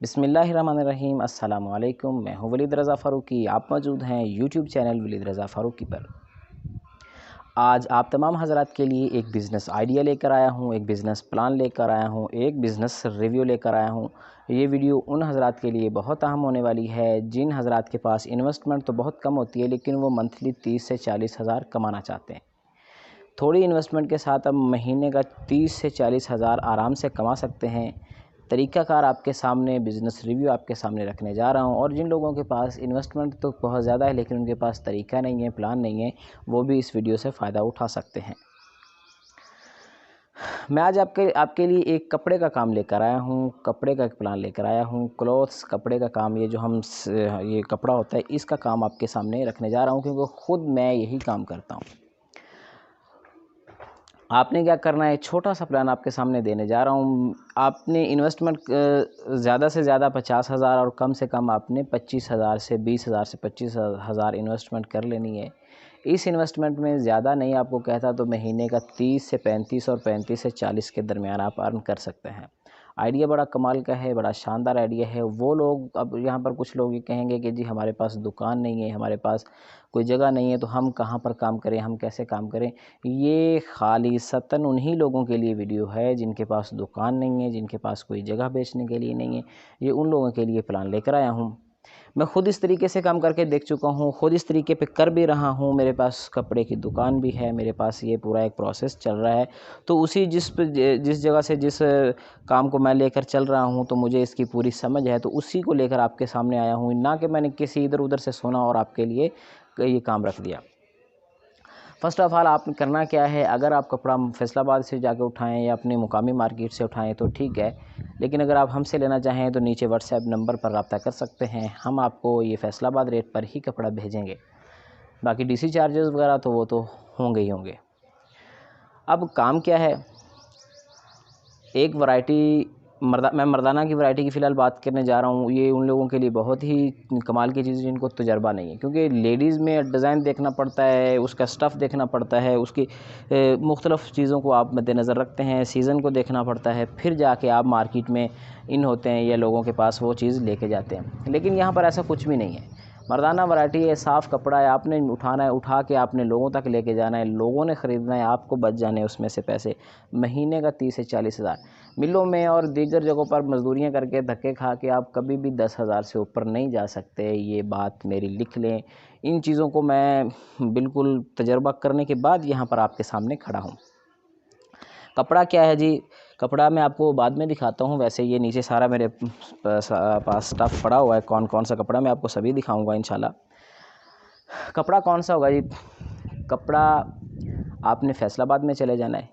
बिस्मिल्लाहिर्रहमानिर्रहीम। अस्सलामु अलैकुम। मैं हूँ वलीद रज़ा फ़ारूकी। आप मौजूद हैं यूट्यूब चैनल वलीद रज़ा फ़ारूकी पर। आज आप तमाम हज़रात के लिए एक बिज़नेस आइडिया लेकर आया हूँ, एक बिज़नेस प्लान लेकर आया हूँ, एक बिज़नेस रिव्यू लेकर आया हूँ। ये वीडियो उन हज़रात के लिए बहुत अहम होने वाली है जिन हज़रात के पास इन्वेस्टमेंट तो बहुत कम होती है, लेकिन वो मंथली 30 से 40 हज़ार कमाना चाहते हैं। थोड़ी इन्वेस्टमेंट के साथ अब महीने का 30 से 40 हज़ार आराम से कमा सकते हैं। तरीक़ाकार आपके सामने, बिज़नेस रिव्यू आपके सामने रखने जा रहा हूं। और जिन लोगों के पास इन्वेस्टमेंट तो बहुत ज़्यादा है लेकिन उनके पास तरीक़ा नहीं है, प्लान नहीं है, वो भी इस वीडियो से फ़ायदा उठा सकते हैं। मैं आज आपके लिए एक कपड़े का काम लेकर आया हूं, कपड़े का एक प्लान लेकर आया हूं। क्लॉथ्स, कपड़े का काम, ये जो ये कपड़ा होता है, इसका काम आपके सामने रखने जा रहा हूं क्योंकि ख़ुद मैं यही काम करता हूं। आपने क्या करना है, छोटा सा प्लान आपके सामने देने जा रहा हूँ। आपने इन्वेस्टमेंट ज़्यादा से ज़्यादा 50 हज़ार और कम से कम आपने 25 हज़ार से 20 हज़ार से 25 हज़ार इन्वेस्टमेंट कर लेनी है। इस इन्वेस्टमेंट में ज़्यादा नहीं आपको कहता तो महीने का 30 से 35 और 35 से 40 के दरमियान आप अर्न कर सकते हैं। आइडिया बड़ा कमाल का है, बड़ा शानदार आइडिया है। वो लोग, अब यहाँ पर कुछ लोग ये कहेंगे कि जी हमारे पास दुकान नहीं है, हमारे पास कोई जगह नहीं है, तो हम कहाँ पर काम करें, हम कैसे काम करें। ये खालिसतन उन्हीं लोगों के लिए वीडियो है जिनके पास दुकान नहीं है, जिनके पास कोई जगह बेचने के लिए नहीं है। ये उन लोगों के लिए प्लान लेकर आया हूँ। मैं ख़ुद इस तरीके से काम करके देख चुका हूँ, ख़ुद इस तरीके पे कर भी रहा हूँ। मेरे पास कपड़े की दुकान भी है, मेरे पास ये पूरा एक प्रोसेस चल रहा है। तो उसी जिस जगह से जिस काम को मैं लेकर चल रहा हूँ, तो मुझे इसकी पूरी समझ है, तो उसी को लेकर आपके सामने आया हूँ। ना कि मैंने किसी इधर उधर से सुना और आपके लिए ये काम रख दिया। फ़र्स्ट ऑफ़ ऑल आपने करना क्या है, अगर आप कपड़ा फैसलाबाद से जाके उठाएं या अपने मुकामी मार्केट से उठाएं तो ठीक है, लेकिन अगर आप हमसे लेना चाहें तो नीचे व्हाट्सएप नंबर पर रब्ता कर सकते हैं। हम आपको ये फैसलाबाद रेट पर ही कपड़ा भेजेंगे। बाकी डीसी चार्जेस वगैरह तो वो तो होंगे ही होंगे। अब काम क्या है, एक वैरायटी मैं मर्दाना की वैरायटी की फ़िलहाल बात करने जा रहा हूँ। ये उन लोगों के लिए बहुत ही कमाल की चीज़ है जिनको तजुर्बा नहीं है, क्योंकि लेडीज़ में डिज़ाइन देखना पड़ता है, उसका स्टफ़ देखना पड़ता है, उसकी मुख्तलिफ़ चीज़ों को आप मद्देनज़र रखते हैं, सीज़न को देखना पड़ता है, फिर जाके आप मार्केट में इन होते हैं या लोगों के पास वो चीज़ लेके जाते हैं। लेकिन यहाँ पर ऐसा कुछ भी नहीं है। मर्दाना वैरायटी है, साफ़ कपड़ा है, आपने उठाना है, उठा के आपने लोगों तक लेके जाना है, लोगों ने ख़रीदना है, आपको बच जाने उसमें से पैसे। महीने का 30 से 40 हज़ार। मिलों में और दीगर जगहों पर मज़दूरियाँ करके धक्के खा के आप कभी भी 10 हज़ार से ऊपर नहीं जा सकते। ये बात मेरी लिख लें। इन चीज़ों को मैं बिल्कुल तजर्बा करने के बाद यहाँ पर आपके सामने खड़ा हूँ। कपड़ा क्या है जी, कपड़ा मैं आपको बाद में दिखाता हूँ। वैसे ये नीचे सारा मेरे पास स्टफ़ पड़ा हुआ है, कौन कौन सा कपड़ा, मैं आपको सभी दिखाऊंगा इंशाल्लाह। कपड़ा कौन सा होगा जी, कपड़ा आपने फैसलाबाद में चले जाना है।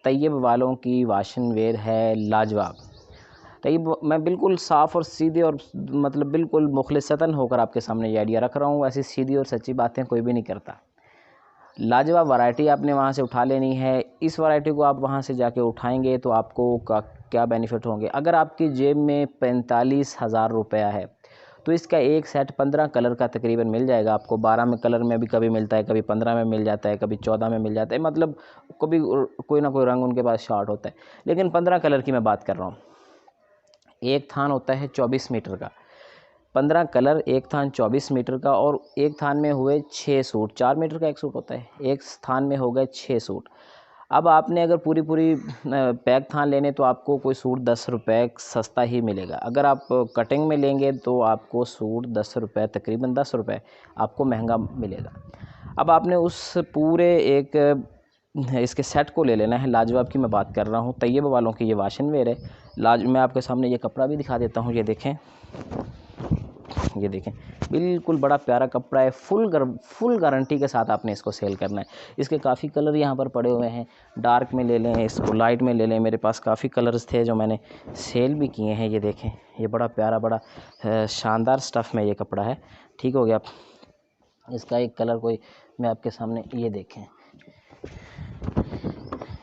तैयब वालों की वाशन वेयर है, लाजवाब। तैयब, मैं बिल्कुल साफ़ और सीधे और मतलब बिल्कुल मुखलिसतन होकर आपके सामने ये आइडिया रख रहा हूँ। ऐसी सीधी और सच्ची बातें कोई भी नहीं करता। लाजवाब वैरायटी आपने वहाँ से उठा लेनी है। इस वैरायटी को आप वहाँ से जाके उठाएंगे तो आपको क्या बेनिफिट होंगे। अगर आपकी जेब में 45 हज़ार रुपया है तो इसका एक सेट 15 कलर का तकरीबन मिल जाएगा आपको। 12 में कलर में भी कभी मिलता है, कभी 15 में मिल जाता है, कभी 14 में मिल जाता है, मतलब कभी कोई ना कोई रंग उनके पास शॉर्ट होता है, लेकिन 15 कलर की मैं बात कर रहा हूँ। एक थान होता है 24 मीटर का, 15 कलर, एक थान 24 मीटर का, और एक थान में हुए 6 सूट। 4 मीटर का एक सूट होता है, एक थान में हो गए 6 सूट। अब आपने अगर पूरी पैक थान लेने तो आपको कोई सूट 10 रुपये सस्ता ही मिलेगा। अगर आप कटिंग में लेंगे तो आपको सूट 10 रुपये, तकरीबन 10 रुपये आपको महंगा मिलेगा। अब आपने उस पूरे एक इसके सेट को ले लेना है। लाजवाब की मैं बात कर रहा हूँ, तैयब वालों की ये वाशन वेयर है। मैं आपके सामने ये कपड़ा भी दिखा देता हूँ। ये देखें, ये देखें, बिल्कुल बड़ा प्यारा कपड़ा है। फुल गारंटी के साथ आपने इसको सेल करना है। इसके काफ़ी कलर यहाँ पर पड़े हुए हैं, डार्क में ले लें, इसको लाइट में ले लें। मेरे पास काफ़ी कलर्स थे जो मैंने सेल भी किए हैं। ये देखें, ये बड़ा प्यारा, बड़ा शानदार स्टफ़ में ये कपड़ा है। ठीक हो गया। इसका एक कलर कोई मैं आपके सामने, ये देखें,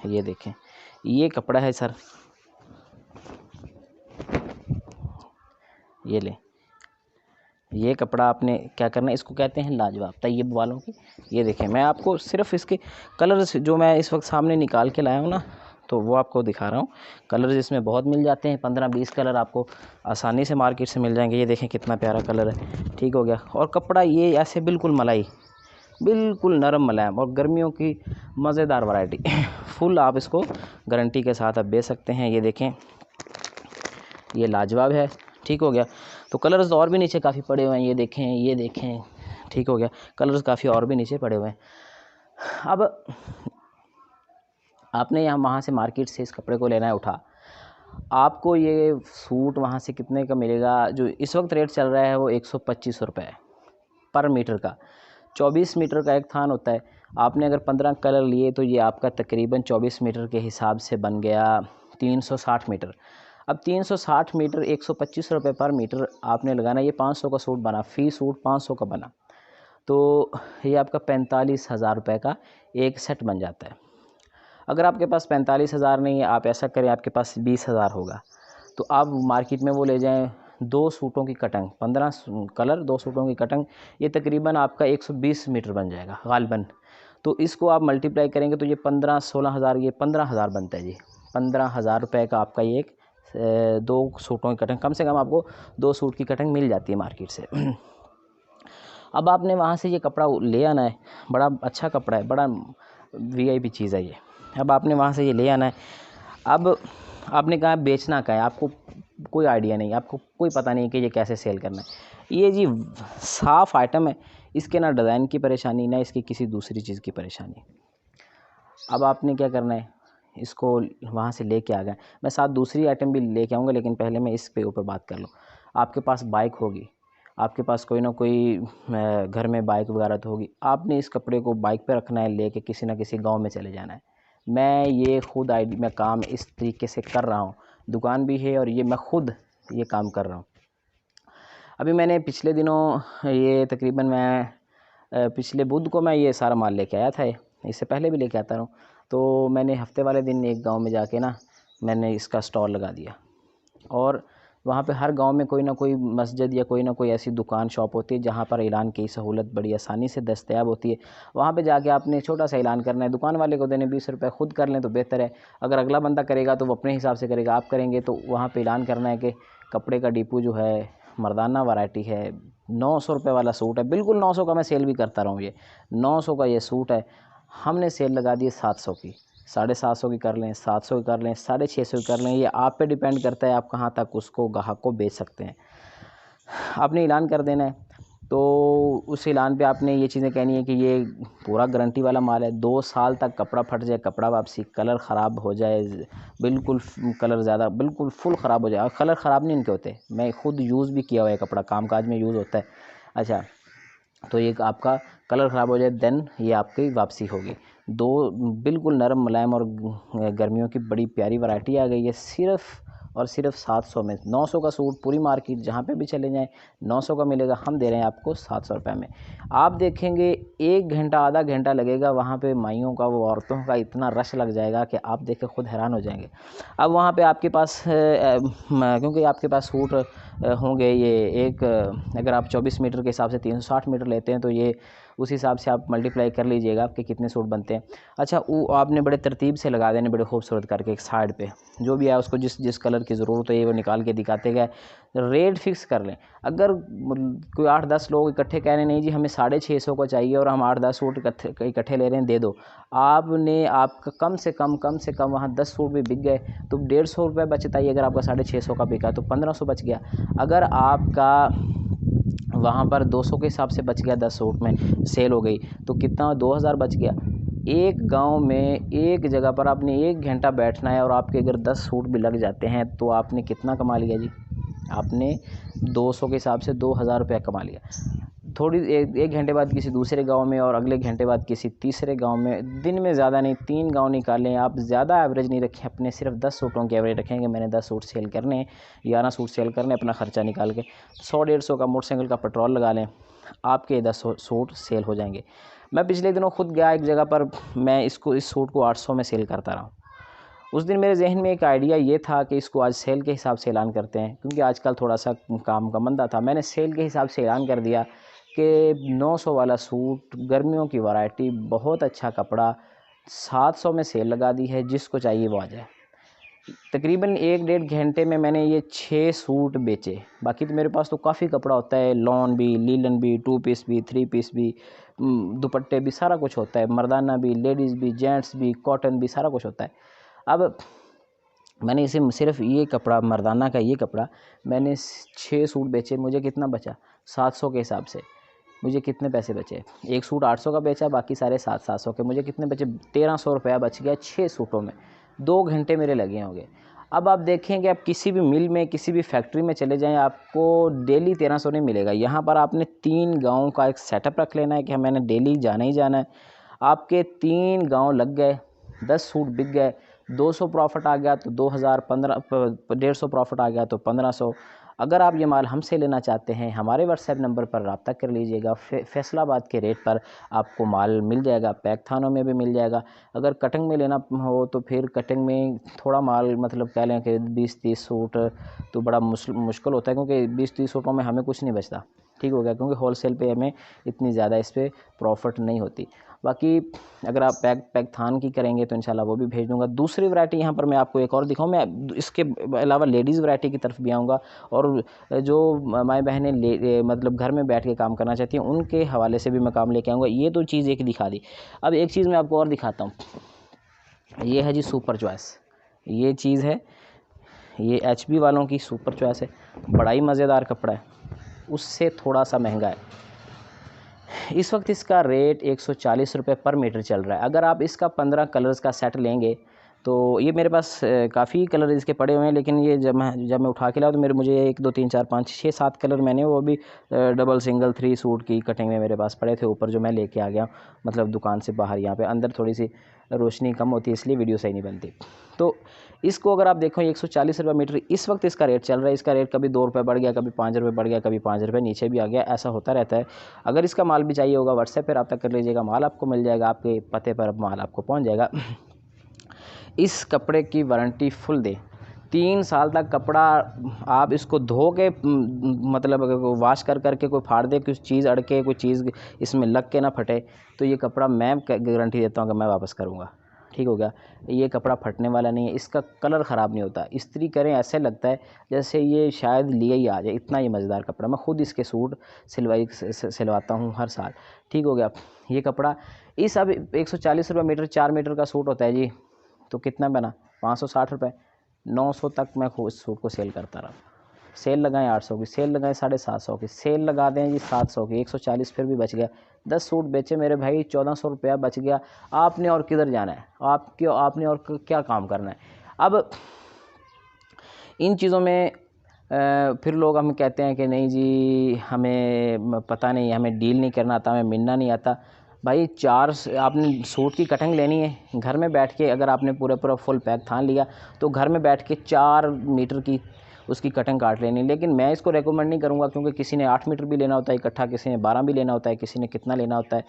ये देखें, ये कपड़ा है सर, ये लें। ये कपड़ा आपने क्या करना है, इसको कहते हैं लाजवाब, तैयब वालों की। ये देखें, मैं आपको सिर्फ इसके कलर्स जो मैं इस वक्त सामने निकाल के लाया हूँ ना, तो वो आपको दिखा रहा हूँ। कलर इसमें बहुत मिल जाते हैं, 15-20 कलर आपको आसानी से मार्केट से मिल जाएंगे। ये देखें कितना प्यारा कलर है, ठीक हो गया। और कपड़ा ये ऐसे बिल्कुल मलाई, बिल्कुल नरम मुलायम और गर्मियों की मज़ेदार वैरायटी फुल आप इसको गारंटी के साथ आप बेच सकते हैं। ये देखें, ये लाजवाब है, ठीक हो गया। तो कलर्स और भी नीचे काफ़ी पड़े हुए हैं, ये देखें, ठीक हो गया। कलर्स काफ़ी और भी नीचे पड़े हुए हैं। अब आपने यहाँ वहाँ से मार्केट से इस कपड़े को लेना है उठा, आपको ये सूट वहाँ से कितने का मिलेगा? जो इस वक्त रेट चल रहा है वो 125 रुपये पर मीटर का। 24 मीटर का एक थान होता है। आपने अगर 15 कलर लिए तो ये आपका तकरीबन 24 मीटर के हिसाब से बन गया 360 मीटर। अब 360 मीटर 125 रुपये पर मीटर आपने लगाना। ये 500 का सूट बना, फ़ी सूट 500 का बना, तो ये आपका 45,000 रुपये का एक सेट बन जाता है। अगर आपके पास 45,000 नहीं है, आप ऐसा करें, आपके पास 20,000 होगा, तो आप मार्केट में वो ले जाएं 2 सूटों की कटंग, 15 कलर 2 सूटों की कटंग, ये तकरीबन आपका 120 मीटर बन जाएगा गालिबन। तो इसको आप मल्टीप्लाई करेंगे तो ये 15-16 हज़ार, ये 15,000 बनता है जी। 15,000 रुपये का आपका ये एक 2 सूटों की कटंग, कम से कम आपको 2 सूट की कटंग मिल जाती है मार्केट से। अब आपने वहाँ से ये कपड़ा ले आना है, बड़ा अच्छा कपड़ा है, बड़ा VIP चीज़ है ये। अब आपने वहाँ से ये ले आना है। अब आपने कहा बेचना क्या है, आपको कोई आइडिया नहीं, आपको कोई पता नहीं कि ये कैसे सेल करना है। ये जी साफ़ आइटम है, इसके ना डिज़ाइन की परेशानी, ना इसकी किसी दूसरी चीज़ की परेशानी। अब आपने क्या करना है, इसको वहाँ से लेके आ गए। मैं साथ दूसरी आइटम भी लेके आऊँगा, लेकिन पहले मैं इस पे ऊपर बात कर लूँ। आपके पास बाइक होगी, आपके पास कोई ना कोई घर में बाइक वगैरह तो होगी, आपने इस कपड़े को बाइक पे रखना है, लेके किसी ना किसी गांव में चले जाना है। मैं ये खुद मैं काम इस तरीके से कर रहा हूँ, दुकान भी है और ये मैं खुद ये काम कर रहा हूँ। अभी मैंने पिछले दिनों ये तकरीबन मैं पिछले बुध को मैं ये सारा माल लेके आया था, इससे पहले भी लेके आता हूँ। तो मैंने हफ्ते वाले दिन एक गांव में जाके ना मैंने इसका स्टॉल लगा दिया, और वहाँ पे हर गांव में कोई ना कोई मस्जिद या कोई ना कोई ऐसी दुकान शॉप होती है जहाँ पर ऐलान की सहूलत बड़ी आसानी से दस्तयाब होती है। वहाँ पे जाके आपने छोटा सा ऐलान करना है, दुकान वाले को देने 20 रुपये, खुद कर लें तो बेहतर है। अगर अगला बंदा करेगा तो वो अपने हिसाब से करेगा, आप करेंगे तो वहाँ पे ऐलान करना है कि कपड़े का डिपो जो है मर्दाना वैरायटी है, 900 रुपये वाला सूट है, बिल्कुल 900 का मैं सेल भी करता रहा हूँ। ये 900 का ये सूट है, हमने सेल लगा दी 700 की, 750 की कर लें, 700 की कर लें, 650 की कर लें, ये आप पे डिपेंड करता है आप कहाँ तक उसको ग्राहक को बेच सकते हैं। आपने ऐलान कर देना है, तो उस ऐलान पे आपने ये चीज़ें कहनी है कि ये पूरा गारंटी वाला माल है, 2 साल तक कपड़ा फट जाए, कपड़ा वापसी, कलर ख़राब हो जाए, बिल्कुल कलर ज़्यादा बिल्कुल फुल ख़राब हो जाए। और कलर ख़राब नहीं इनके होते, मैं खुद यूज़ भी किया हुआ है कपड़ा, कामकाज में यूज़ होता है। अच्छा, तो ये आपका कलर ख़राब हो जाए देन ये आपकी वापसी होगी। दो बिल्कुल नरम मुलायम और गर्मियों की बड़ी प्यारी वैरायटी आ गई है सिर्फ़ और सिर्फ 700 में। 900 का सूट पूरी मार्केट जहाँ पे भी चले जाएं 900 का मिलेगा, हम दे रहे हैं आपको 700 रुपये में। आप देखेंगे 1 घंटा आधा घंटा लगेगा, वहाँ पे माइयों का वो औरतों का इतना रश लग जाएगा कि आप देख के खुद हैरान हो जाएंगे। अब वहाँ पे आपके पास क्योंकि आपके पास सूट होंगे, ये एक अगर आप 24 मीटर के हिसाब से 360 मीटर लेते हैं तो ये उस हिसाब से आप मल्टीप्लाई कर लीजिएगा आपके कितने सूट बनते हैं। अच्छा, वो आपने बड़े तरतीब से लगा देने, बड़े खूबसूरत करके एक साइड पे, जो भी है उसको जिस जिस कलर की ज़रूरत है वो निकाल के दिखाते गए। रेट फिक्स कर लें। अगर कोई 8-10 लोग इकट्ठे कह रहे हैं नहीं जी हमें 650 को चाहिए और हम 8-10 सूट इकट्ठे ले रहे हैं, दे दो, आपने आपका कम से कम वहाँ 10 सूट भी बिक गए तो 150 रुपये बचता ही। अगर आपका 650 का बिका तो 1500 बच गया। अगर आपका वहाँ पर 200 के हिसाब से बच गया, 10 सूट में सेल हो गई तो कितना 2000 बच गया। एक गांव में एक जगह पर आपने 1 घंटा बैठना है और आपके अगर 10 सूट भी लग जाते हैं तो आपने कितना कमा लिया जी, आपने 200 के हिसाब से 2000 रुपया कमा लिया। थोड़ी एक घंटे बाद किसी दूसरे गांव में और अगले घंटे बाद किसी तीसरे गांव में, दिन में ज़्यादा नहीं 3 गांव निकालें आप, ज़्यादा एवरेज नहीं रखें अपने, सिर्फ 10 सूटों की एवरेज रखेंगे। मैंने 10 सूट सेल करने, 11 सूट सेल करने, अपना ख़र्चा निकाल के 100-150 का मोटरसाइकिल का पेट्रोल लगा लें, आपके 10 सूट सेल हो जाएंगे। मैं पिछले दिनों खुद गया एक जगह पर, मैं इस सूट को 800 में सेल करता रहा। उस दिन मेरे जहन में एक आइडिया ये था कि इसको आज सेल के हिसाब से ऐलान करते हैं, क्योंकि आजकल थोड़ा सा काम का मंदा था। मैंने सेल के हिसाब से ऐलान कर दिया कि 900 वाला सूट, गर्मियों की वैरायटी, बहुत अच्छा कपड़ा, 700 में सेल लगा दी है, जिसको चाहिए वो आ जाए। तकरीबन 1-1.5 घंटे में मैंने ये 6 सूट बेचे। बाकी तो मेरे पास तो काफ़ी कपड़ा होता है, लॉन भी, लीलन भी, 2 पीस भी, 3 पीस भी, दुपट्टे भी, सारा कुछ होता है, मर्दाना भी, लेडीज़ भी, जेंट्स भी, कॉटन भी, सारा कुछ होता है। अब मैंने इसे सिर्फ ये कपड़ा, मर्दाना का ये कपड़ा मैंने 6 सूट बेचे। मुझे कितना बचा? 700 के हिसाब से मुझे कितने पैसे बचे? एक सूट 800 का बेचा, बाकी सारे 700 के। मुझे कितने बचे? 1300 रुपया बच गया 6 सूटों में। 2 घंटे मेरे लगे होंगे। अब आप देखेंगे, आप किसी भी मिल में, किसी भी फैक्ट्री में चले जाएं, आपको डेली 1300 नहीं मिलेगा। यहाँ पर आपने 3 गाँव का एक सेटअप रख लेना है कि मैंने डेली जाना ही जाना है। आपके 3 गाँव लग गए, 10 सूट बिक गए, 200 प्रॉफिट आ गया तो 2000, 150 प्रॉफिट आ गया तो 1500। अगर आप ये माल हमसे लेना चाहते हैं, हमारे व्हाट्सएप नंबर पर रब्ता कर लीजिएगा। फैसलाबाद के रेट पर आपको माल मिल जाएगा, पैक थानों में भी मिल जाएगा। अगर कटिंग में लेना हो तो फिर कटिंग में थोड़ा माल, मतलब कह लें कि 20-30 सूट तो बड़ा मुश्किल होता है, क्योंकि 20-30 सूटों में हमें कुछ नहीं बचता। ठीक हो गया, क्योंकि होलसेल पे हमें इतनी ज़्यादा इस पर प्रॉफिट नहीं होती। बाकी अगर आप पैक थान की करेंगे तो इंशाल्लाह वो भी भेज दूंगा। दूसरी वैरायटी यहाँ पर मैं आपको एक और दिखाऊं। मैं इसके अलावा लेडीज़ वैरायटी की तरफ भी आऊँगा, और जो माएँ बहनें मतलब घर में बैठ के काम करना चाहती हैं, उनके हवाले से भी मैं काम लेके आऊँगा। ये तो चीज़ एक दिखा दी। अब एक चीज़ मैं आपको और दिखाता हूँ। ये है जी सुपर चॉइस। ये चीज़ है, ये HB वालों की सुपर चॉइस है। बड़ा ही मज़ेदार कपड़ा है, उससे थोड़ा सा महंगा है। इस वक्त इसका रेट 140 रुपये पर मीटर चल रहा है। अगर आप इसका 15 कलर्स का सेट लेंगे तो ये मेरे पास काफ़ी कलर इसके पड़े हुए हैं, लेकिन ये जब मैं उठा के लाया तो मुझे 1 2 3 4 5 6 7 कलर मैंने वो भी डबल सिंगल 3 सूट की कटिंग में मेरे पास पड़े थे ऊपर, जो मैं लेके आ गया मतलब दुकान से बाहर। यहाँ पे अंदर थोड़ी सी रोशनी कम होती है, इसलिए वीडियो सही नहीं बनती। तो इसको अगर आप देखो 140 रुपये मीटर इस वक्त इसका रेट चल रहा है। इसका रेट कभी 2 रुपये बढ़ गया, कभी 5 रुपये बढ़ गया, कभी 5 रुपये नीचे भी आ गया, ऐसा होता रहता है। अगर इसका माल भी चाहिए होगा, व्हाट्सएप पर रब्ता कर लीजिएगा, माल आपको मिल जाएगा, आपके पते पर माल आपको पहुँच जाएगा। इस कपड़े की वारंटी फुल दे, 3 साल तक कपड़ा आप इसको धो के मतलब अगर वाश करके कोई फाड़ दे, कुछ चीज़ अड़के, कोई चीज़ इसमें लग के ना फटे, तो ये कपड़ा मैं गारंटी देता हूँ कि मैं वापस करूँगा। ठीक हो गया, ये कपड़ा फटने वाला नहीं है, इसका कलर ख़राब नहीं होता। इस्त्री करें ऐसे लगता है जैसे ये शायद लिए ही आ जाए, इतना ही मज़ेदार कपड़ा। मैं ख़ुद इसके सूट सिलवाता हूँ हर साल। ठीक हो गया, ये कपड़ा इस अब 140 रुपये मीटर, 4 मीटर का सूट होता है जी, तो कितना बना? 560 रुपये। 900 तक मैं इस सूट को सेल करता रहा। सेल लगाएं 800 की, सेल लगाएं 750 की, सेल लगा दें जी 700 की, 140 फिर भी बच गया। 10 सूट बेचे मेरे भाई, 1400 रुपया बच गया। आपने और किधर जाना है? आपने और क्या काम करना है? अब इन चीज़ों में फिर लोग हमें कहते हैं कि नहीं जी हमें पता नहीं, हमें डील नहीं करना आता, हमें मिलना नहीं आता। भाई 4 आपने सूट की कटिंग लेनी है घर में बैठ के, अगर आपने पूरा फुल पैक थान लिया तो घर में बैठ के 4 मीटर की उसकी कटिंग काट लेनी। लेकिन मैं इसको रेकमेंड नहीं करूँगा, क्योंकि किसी ने 8 मीटर भी लेना होता है इकट्ठा, किसी ने 12 भी लेना होता है, किसी ने कितना लेना होता है।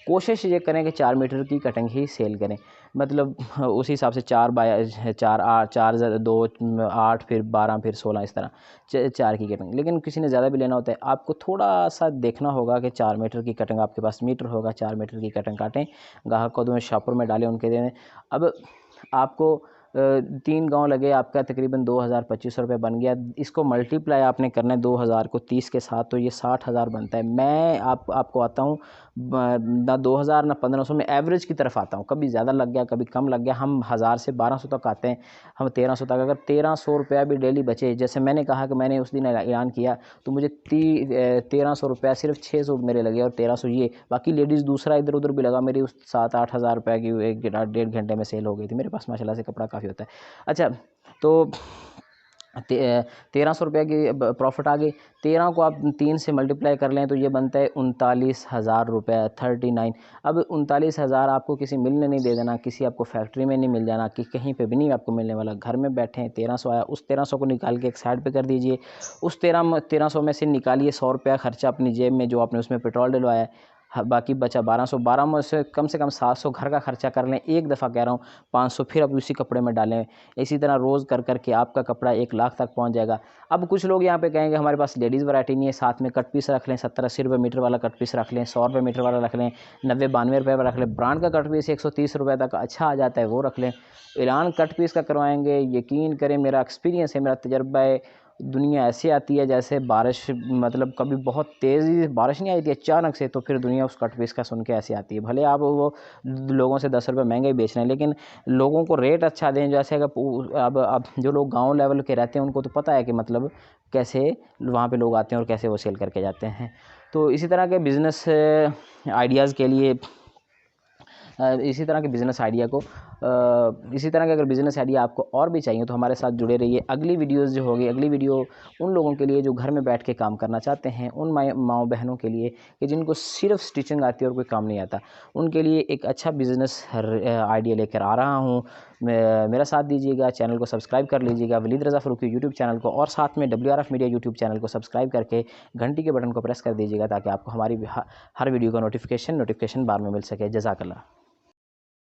कोशिश ये करें कि 4 मीटर की कटिंग ही सेल करें, मतलब उसी हिसाब से 4 बाय 4 8 4 2 8 फिर 12 फिर 16 इस तरह 4 की कटिंग। लेकिन किसी ने ज़्यादा भी लेना होता है, आपको थोड़ा सा देखना होगा कि 4 मीटर की कटिंग आपके पास मीटर होगा, 4 मीटर की कटिंग काटें, ग्राहक को दो शॉपर में डालें, उनके दें। अब आपको 3 गांव लगे, आपका तकरीबन 2000-2500 रुपये बन गया। इसको मल्टीप्लाई आपने करना है 2000 को 30 के साथ, तो ये 60,000 बनता है। मैं आपको आता हूँ ना 2000 ना 1500 में एवरेज की तरफ आता हूँ। कभी ज़्यादा लग गया, कभी कम लग गया। हम 1000 से 1200 तक आते हैं, हम 1300 तक। अगर 1300 रुपया भी डेली बचे, जैसे मैंने कहा कि मैंने उस दिन ऐलान किया, तो मुझे 1300 रुपया सिर्फ 6 सूट मेरे लगे, और 1300 ये, बाकी लेडीज़ दूसरा इधर उधर भी लगा। मेरी उस 7-8 हज़ार रुपये की 1-1.5 घंटे में सेल हो गई थी। मेरे पास माशाल्लाह से कपड़ा काफ़ी होता है। अच्छा, तो 1300 रुपये की प्रॉफिट आ गई। 13 को आप 3 से मल्टीप्लाई कर लें तो ये बनता है 39,000 रुपये, 39। अब 39,000 आपको किसी मिल ने नहीं दे देना, किसी आपको फैक्ट्री में नहीं मिल जाना, कि कहीं पे भी नहीं आपको मिलने वाला। घर में बैठे हैं, 1300 आया, उस 1300 को निकाल के एक साइड पे कर दीजिए। उस 1300 में से निकालिए 100 रुपया खर्चा अपनी जेब में, जो आपने उसमें पेट्रोल डलवाया है। बाकी बचा 1200, 12 में से कम 700 घर का खर्चा कर लें, एक दफ़ा कह रहा हूँ 500 फिर अब उसी कपड़े में डालें। इसी तरह रोज़ कर कर के आपका कपड़ा 1 लाख तक पहुँच जाएगा। अब कुछ लोग यहाँ पे कहेंगे हमारे पास लेडीज़ वैरायटी नहीं है, साथ में कट पीस रख लें, 70-80 रुपये मीटर वाला कट पीस रख लें, 100 रुपये मीटर वाला रख लें, 90-92 रुपये वाला रख लें, ब्रांड का कट पीस 130 रुपये तक अच्छा आ जाता है, वो रख लें। ऐलान कट पीस का करवाएंगे, यकीन करें मेरा एक्सपीरियंस है, मेरा तजर्बा है, दुनिया ऐसे आती है जैसे बारिश, मतलब कभी बहुत तेज़ी बारिश नहीं आई थी अचानक से, तो फिर दुनिया उस कट पीस का सुन के ऐसे आती है। भले आप वो लोगों से 10 रुपये महंगे ही बेच रहे हैं, लेकिन लोगों को रेट अच्छा दें। जैसे अगर अब जो लोग गांव लेवल के रहते हैं उनको तो पता है कि मतलब कैसे वहाँ पे लोग आते हैं और कैसे वो सेल करके जाते हैं। तो इसी तरह के बिज़नेस आइडियाज़ के लिए इसी तरह के बिज़नेस आइडिया को इसी तरह के अगर बिज़नेस आइडिया आपको और भी चाहिए तो हमारे साथ जुड़े रहिए। अगली वीडियोज़ जो होगी, अगली वीडियो उन लोगों के लिए जो घर में बैठ के काम करना चाहते हैं, उन माँओं बहनों के लिए कि जिनको सिर्फ स्टिचिंग आती है और कोई काम नहीं आता, उनके लिए एक अच्छा बिज़नेस आइडिया लेकर आ रहा हूँ। मेरा साथ दीजिएगा, चैनल को सब्सक्राइब कर लीजिएगा, वलीद रज़ा फ़ारूकी यूट्यूब चैनल को, और साथ में WRF मीडिया यूट्यूब चैनल को सब्सक्राइब करके घंटी के बटन को प्रेस कर दीजिएगा ताकि आपको हमारी हर वीडियो का नोटिफिकेशन बार में मिल सके। जज़ाकल्लाह।